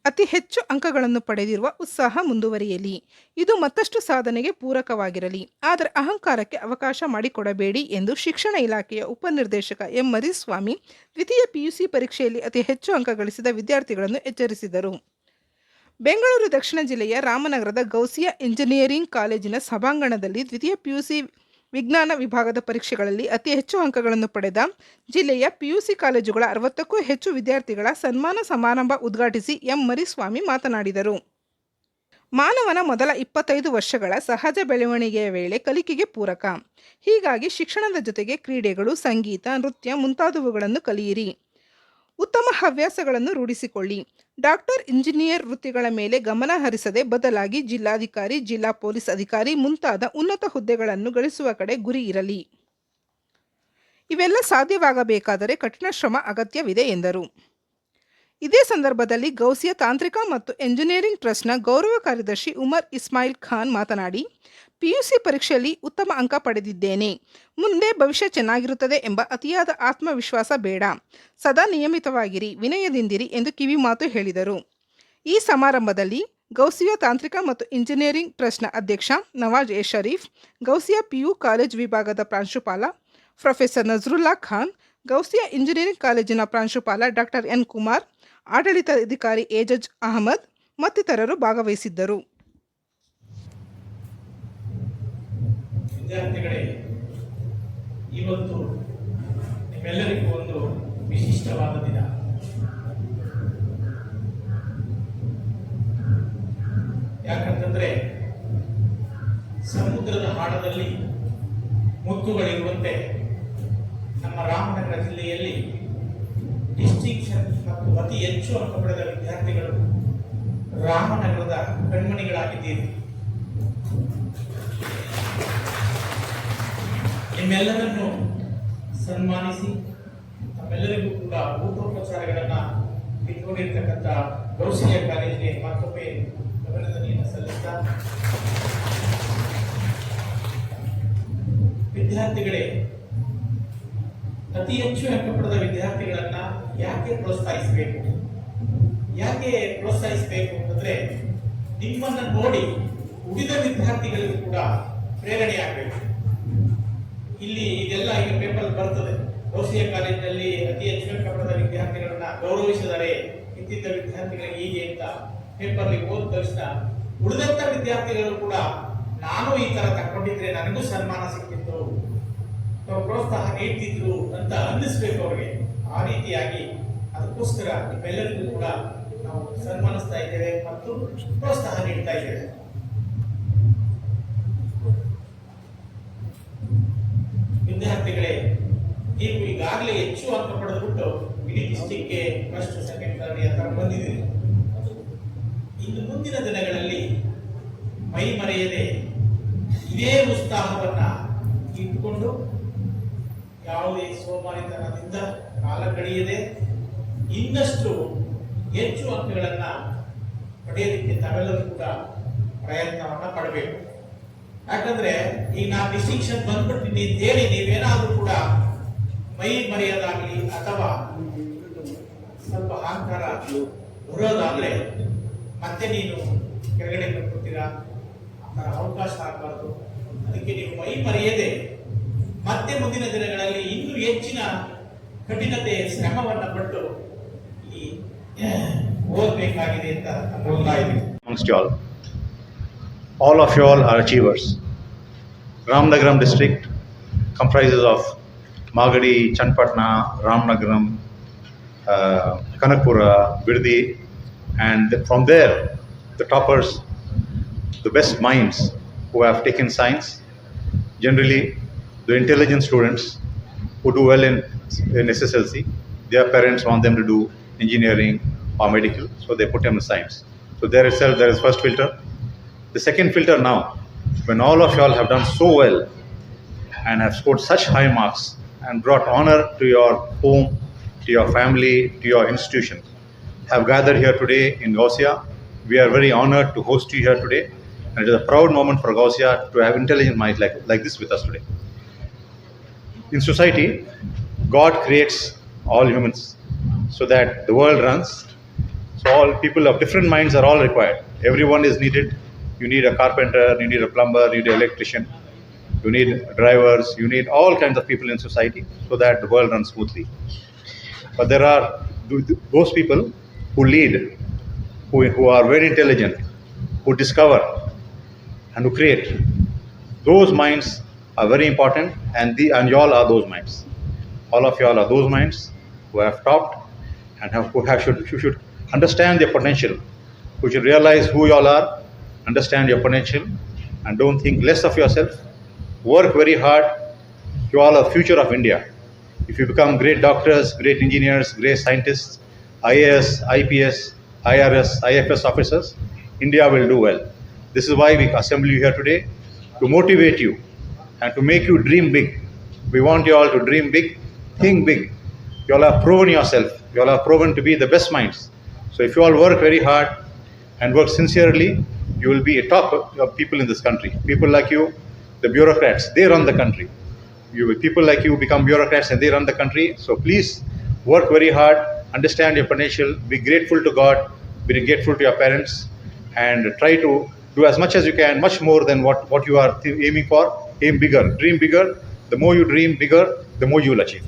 ಅತಿ ಹೆಚ್ಚು ಅಂಕಗಳನ್ನು ಪಡೆದಿರುವ ಉತ್ಸಾಹ ಮುಂದುವರಿಯಲಿ. ಇದು ಮತ್ತಷ್ಟು ಸಾಧನೆಗೆ ಪೂರಕವಾಗಿರಲಿ. ಆದರೆ ಅಹಂಕಾರಕ್ಕೆ ಅವಕಾಶ ಮಾಡಿಕೊಡಬೇಡಿ ಎಂದು ಶಿಕ್ಷಣ ಇಲಾಖೆಯ ಉಪನಿರ್ದೇಶಕ ಎಂ ಮರಿಸ್ವಾಮಿ ದ್ವಿತೀಯ ಪಿಯುಸಿ ಪರೀಕ್ಷೆಯಲ್ಲಿ ಅತಿ ಹೆಚ್ಚು ಅಂಕ ಗಳಿಸಿದ ವಿದ್ಯಾರ್ಥಿಗಳನ್ನು ಎಚ್ಚರಿಸಿದರು. ಬೆಂಗಳೂರು ದಕ್ಷಿಣ ಜಿಲ್ಲೆಯ ರಾಮನಗರದ ಗೌಸಿಯಾ ಇಂಜಿನಿಯರಿಂಗ್ ಕಾಲೇಜಿನ ಸಭಾಂಗಣದಲ್ಲಿ ದ್ವಿತೀಯ ಪಿಯುಸಿ ವಿಜ್ಞಾನ ವಿಭಾಗದ ಪರೀಕ್ಷೆಗಳಲ್ಲಿ ಅತಿ ಹೆಚ್ಚು ಅಂಕಗಳನ್ನು ಪಡೆದ ಜಿಲ್ಲೆಯ ಪಿಯುಸಿ ಕಾಲೇಜುಗಳ 60ಕ್ಕೂ ಹೆಚ್ಚು ವಿದ್ಯಾರ್ಥಿಗಳ ಸನ್ಮಾನ ಸಮಾರಂಭ ಉದ್ಘಾಟಿಸಿ ಎಂ ಮರಿಸ್ವಾಮಿ ಮಾತನಾಡಿದರು. ಮಾನವನ ಮೊದಲ 25 ವರ್ಷಗಳ ಸಹಜ ಬೆಳವಣಿಗೆಯ ವೇಳೆ ಕಲಿಕೆಗೆ ಪೂರಕ. ಹೀಗಾಗಿ ಶಿಕ್ಷಣದ ಜೊತೆಗೆ ಕ್ರೀಡೆಗಳು, ಸಂಗೀತ, ನೃತ್ಯ ಮುಂತಾದವುಗಳನ್ನು ಕಲಿಯಿರಿ. ಉತ್ತಮ ಹವ್ಯಾಸಗಳನ್ನು ರೂಢಿಸಿಕೊಳ್ಳಿ. ಡಾಕ್ಟರ್, ಇಂಜಿನಿಯರ್ ವೃತ್ತಿಗಳ ಮೇಲೆ ಗಮನ ಹರಿಸದೆ ಬದಲಾಗಿ ಜಿಲ್ಲಾಧಿಕಾರಿ, ಜಿಲ್ಲಾ ಪೊಲೀಸ್ ಅಧಿಕಾರಿ ಮುಂತಾದ ಉನ್ನತ ಹುದ್ದೆಗಳನ್ನು ಗಳಿಸುವ ಕಡೆ ಗುರಿ ಇರಲಿ. ಇವೆಲ್ಲ ಸಾಧ್ಯವಾಗಬೇಕಾದರೆ ಕಠಿಣ ಶ್ರಮ ಅಗತ್ಯವಿದೆ ಎಂದರು. ಇದೇ ಸಂದರ್ಭದಲ್ಲಿ ಗೌಸಿಯಾ ತಾಂತ್ರಿಕ ಮತ್ತು ಎಂಜಿನಿಯರಿಂಗ್ ಟ್ರಸ್ಟ್ನ ಗೌರವ ಕಾರ್ಯದರ್ಶಿ ಉಮರ್ ಇಸ್ಮಾಯಿಲ್ ಖಾನ್ ಮಾತನಾಡಿ, ಪಿಯುಸಿ ಪರೀಕ್ಷೆಯಲ್ಲಿ ಉತ್ತಮ ಅಂಕ ಪಡೆದಿದ್ದೇನೆ. ಮುಂದೆ ಭವಿಷ್ಯ ಚೆನ್ನಾಗಿರುತ್ತದೆ ಎಂಬ ಅತಿಯಾದ ಆತ್ಮವಿಶ್ವಾಸ ಬೇಡ. ಸದಾ ನಿಯಮಿತವಾಗಿರಿ, ವಿನಯದಿಂದಿರಿ ಎಂದು ಕಿವಿಮಾತು ಹೇಳಿದರು. ಈ ಸಮಾರಂಭದಲ್ಲಿ ಗೌಸಿಯಾ ತಾಂತ್ರಿಕ ಮತ್ತು ಇಂಜಿನಿಯರಿಂಗ್ ಟ್ರಸ್ಟ್ನ ಅಧ್ಯಕ್ಷ Nawaz A Sharif, Gousia PU college ವಿಭಾಗದ ಪ್ರಾಂಶುಪಾಲ ಪ್ರೊಫೆಸರ್ ನಜ್ರುಲ್ಲಾ ಖಾನ್, ಗೌಸಿಯಾ ಇಂಜಿನಿಯರಿಂಗ್ ಕಾಲೇಜಿನ ಪ್ರಾಂಶುಪಾಲ ಡಾಕ್ಟರ್ ಎನ್ ಕುಮಾರ್, ಆಡಳಿತಾಧಿಕಾರಿ ಏಜಜ್ ಅಹಮದ್ ಮತ್ತಿತರರು ಭಾಗವಹಿಸಿದ್ದರು. ವಿದ್ಯಾರ್ಥಿಗಳೇ, ಇವತ್ತು ನಿಮ್ಮೆಲ್ಲರಿಗೂ ಒಂದು ವಿಶಿಷ್ಟವಾದ ದಿನ. ಯಾಕಂತಂದ್ರೆ ಸಮುದ್ರದ ಆಳದಲ್ಲಿ ಮುತ್ತುಗಳಿರುವಂತೆ ನಮ್ಮ ರಾಮನಗರ ಜಿಲ್ಲೆಯಲ್ಲಿ ಡಿಸ್ಟಿಂಕ್ಷನ್ ಮತ್ತು ಅತಿ ಹೆಚ್ಚು ಅಂಕ ಪಡೆದ ವಿದ್ಯಾರ್ಥಿಗಳು ರಾಮನಗರದ ಕಣ್ಮಣಿಗಳಾಗಿದ್ದೀರಿ. ನಿಮ್ಮೆಲ್ಲರನ್ನು ಸನ್ಮಾನಿಸಿ ತಮ್ಮೆಲ್ಲರಿಗೂ ಕೂಡ ಊಟೋಪಚಾರಗಳನ್ನು ಇಟ್ಕೊಂಡಿರ್ತಕ್ಕಂಥ ಗೌಸಿಯಾ ಕಾಲೇಜಿಗೆ ಮತ್ತೊಮ್ಮೆ ಅಭಿನಂದನೆಯನ್ನು ಸಲ್ಲಿಸ್ತಾ, ವಿದ್ಯಾರ್ಥಿಗಳೇ, ಅತಿ ಹೆಚ್ಚು ಅಂಕ ಪಡೆದ ವಿದ್ಯಾರ್ಥಿಗಳನ್ನ ಯಾಕೆ ಪ್ರೋತ್ಸಾಹಿಸಬೇಕು ಅಂತಂದ್ರೆ, ನಿಮ್ಮನ್ನ ನೋಡಿ ಉಳಿದ ವಿದ್ಯಾರ್ಥಿಗಳಿಗೂ ಕೂಡ ಪ್ರೇರಣೆ ಆಗಬೇಕು. ಇಲ್ಲಿ ಇದೆಲ್ಲ ಈಗ ಪೇಪರ್ ಬರ್ತದೆ, ಗೌಸಿಯಾ ಕಾಲೇಜಿನಲ್ಲಿ ಅತಿ ಹೆಚ್ಚು ಅಂಕ ಪಡೆದ ವಿದ್ಯಾರ್ಥಿಗಳನ್ನ ಗೌರವಿಸಿದರೆ ಇಂತಿದ್ದ ವಿದ್ಯಾರ್ಥಿಗಳಿಗೆ ಹೀಗೆ ಅಂತ ಪೇಪರ್ ಓದ್ ತಕ್ಷಣ ಉಳಿದಂತ ವಿದ್ಯಾರ್ಥಿಗಳು ಕೂಡ ನಾನು ಈ ತರ ತಗೊಂಡಿದ್ರೆ ನನಗೂ ಸನ್ಮಾನ ಸಿಕ್ತಿತ್ತು, ಪ್ರೋತ್ಸಾಹ ನೀಡ್ತಿದ್ರು ಅಂತ ಅನ್ನಿಸ್ಬೇಕು ಅವ್ರಿಗೆ. ಆ ರೀತಿಯಾಗಿ ಅದಕ್ಕೋಸ್ಕರ ನಿಮ್ಮೆಲ್ಲರಿಗೂ ಕೂಡ ನಾವು ಸನ್ಮಾನಿಸ್ತಾ ಇದ್ದೇವೆ ಮತ್ತು ಪ್ರೋತ್ಸಾಹ ನೀಡ್ತಾ ಇದ್ದೇವೆ. ವಿದ್ಯಾರ್ಥಿಗಳೇ, ನೀವು ಈಗಾಗಲೇ ಹೆಚ್ಚು ಅಂಕ ಪಡೆದುಬಿಟ್ಟು ಇಡೀ ಡಿಸ್ಟಿಕ್ಗೆ ಫಸ್ಟ್, ಸೆಕೆಂಡ್, ಥರ್ಡ್ ಅಂತ ಬಂದಿದ್ದೀರಿ. ಇನ್ನು ಮುಂದಿನ ದಿನಗಳಲ್ಲಿ ಮೈ ಮರೆಯದೆ ಇದೇ ಉತ್ಸಾಹವನ್ನ ಇಟ್ಟುಕೊಂಡು ಯಾವುದೇ ಸೋಮಾರಿತನದಿಂದ ಕಾಲ ಕಳೆಯದೆ ಇನ್ನಷ್ಟು ಹೆಚ್ಚು ಅಂಕಗಳನ್ನ ಪಡೆಯೋದಕ್ಕೆ ತಾವೆಲ್ಲರೂ ಕೂಡ ಪ್ರಯತ್ನವನ್ನ ಪಡಬೇಕು. ಯಾಕಂದ್ರೆ ಈಗ ನಾ ಡಿಸ್ಟಿಂಕ್ಷನ್ ಬಂದ್ಬಿಟ್ಟಿನಿ ಅಂತೇಳಿ ನೀವೇನಾದ್ರೂ ಕೂಡ ಮೈ ಮರೆಯೋದಾಗ್ಲಿ ಅಥವಾ ಸ್ವಲ್ಪ ಅಹಂಕಾರ ಬರೋದಾದ್ರೆ ಮತ್ತೆ ನೀನು ಕೆಳಗಡೆ ಬಂದ್ಬಿಡ್ತೀರಾ. ಆ ಥರ ಅವಕಾಶ ಆಗಬಾರ್ದು. ಅದಕ್ಕೆ ನೀವು ಮೈ ಮರೆಯದೆ ಮತ್ತೆ ಮುಂದಿನ ದಿನಗಳಲ್ಲಿ ಇನ್ನೂ ಹೆಚ್ಚಿನ ಕಠಿಣತೆ ಶ್ರಮವನ್ನು ಪಟ್ಟು ಈ ಓದಬೇಕಾಗಿದೆ ಅಂತ ಅನ್ಕೊಳ್ತಾ ಇದ್ದೀನಿ. All of you all are achievers. Ramnagaram district comprises of Magadi, Chanpatna, Ramnagaram, Kanakpura, Birdi, and from there the toppers, the best minds who have taken science. Generally the intelligent students who do well in SSLC, their parents want them to do engineering or medical, so they put them in science. So there itself there is first filter. The second filter now, when all of you all have done so well and have scored such high marks and brought honor to your home, to your family, to your institution, have gathered here today in Gausia. We are very honored to host you here today, and it is a proud moment for Gausia to have intelligent minds like this with us today. In society, God creates all humans so that the world runs, So all people of different minds are all required. Everyone is needed. You need a carpenter, you need a plumber, you need an electrician, you need drivers, you need all kinds of people in society so that the world runs smoothly. But there are those people who lead, who are very intelligent, who discover and who create. Those minds are very important, and y'all are those minds. All of y'all are those minds who have topped and should understand their potential, who should realize who y'all are, understand your potential, and don't think less of yourself. Work very hard. You all are the future of India. If you become great doctors, great engineers, great scientists, IAS, IPS, IRS, IFS officers, India will do well. This is why we assemble you here today, to motivate you and to make you dream big. We want you all to dream big, think big. You all have proven yourself. You all have proven to be the best minds. So if you all work very hard and work sincerely, you will be a top of people in this country. People like you, the bureaucrats, they run the country. People like you become bureaucrats and they run the country. So please work very hard, understand your potential, be grateful to God, be grateful to your parents, and try to do as much as you can, much more than what you are aiming for. Aim bigger, dream bigger. The more you dream bigger, the more you will achieve.